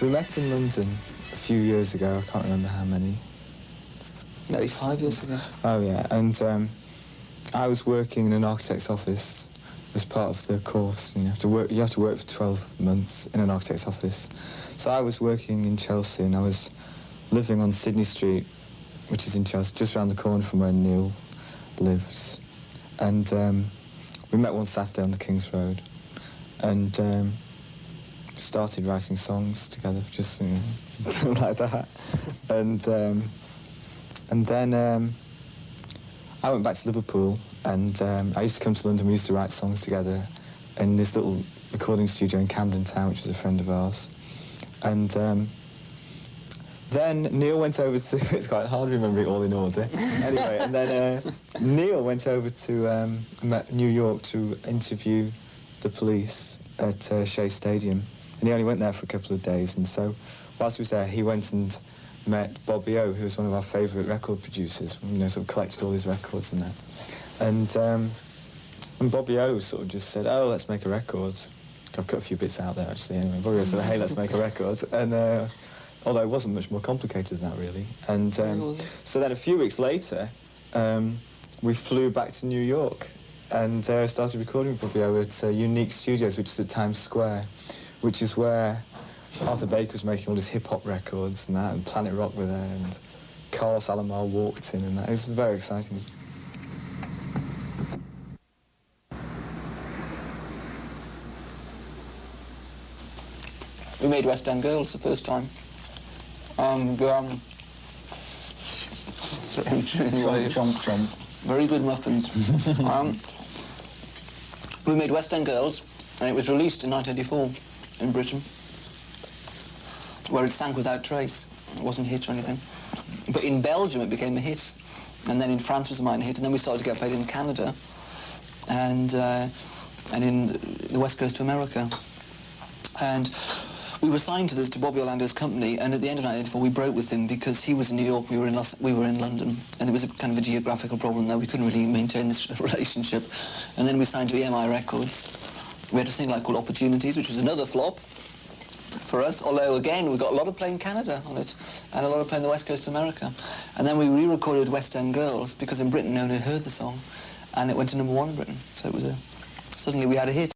We met in London a few years ago, I can't remember how many. Maybe 5 years ago. Oh, yeah, and I was working in an architect's office as part of the course. You have to work for 12 months in an architect's office. So I was working in Chelsea, and I was living on Sydney Street, which is in Chelsea, just around the corner from where Neil lives. And we met one Saturday on the King's Road, and started writing songs together, just like that. And then I went back to Liverpool, and I used to come to London. We used to write songs together in this little recording studio in Camden Town, which was a friend of ours. And then Neil went over to... It's quite hard to remember it all in order. Anyway, and then Neil went over to New York to interview the Police at Shea Stadium. And he only went there for a couple of days. And so whilst he was there, he went and met Bobby O, who was one of our favourite record producers, sort of collected all his records and that. And Bobby O sort of just said, oh, let's make a record. I've got a few bits out there, actually, anyway. Bobby O said, hey, let's make a record. And although it wasn't much more complicated than that, really. And so then a few weeks later, we flew back to New York and started recording with Bobby O at Unique Studios, which is at Times Square, which is where Arthur Baker was making all his hip-hop records and that, and Planet Rock were there, and Carlos Alomar walked in and that. It was very exciting. We made West End Girls the first time. Sorry, I'm chewing away. Chomp. Very good muffins. We made West End Girls, and it was released in 1984 in Britain, where it sank without trace. It wasn't a hit or anything. But in Belgium, it became a hit, and then in France it was a minor hit, and then we started to get played in Canada, and in the West Coast of America. And we were signed to Bobby Orlando's company, and at the end of 1984 we broke with him because he was in New York, we were in London, and it was a kind of a geographical problem there. We couldn't really maintain this relationship. And then we signed to EMI Records. We had a thing called Opportunities, which was another flop for us, although again we got a lot of play in Canada on it, and a lot of play in the West Coast of America. And then we re-recorded West End Girls because in Britain no one had heard the song, and it went to #1 in Britain. So it was suddenly we had a hit.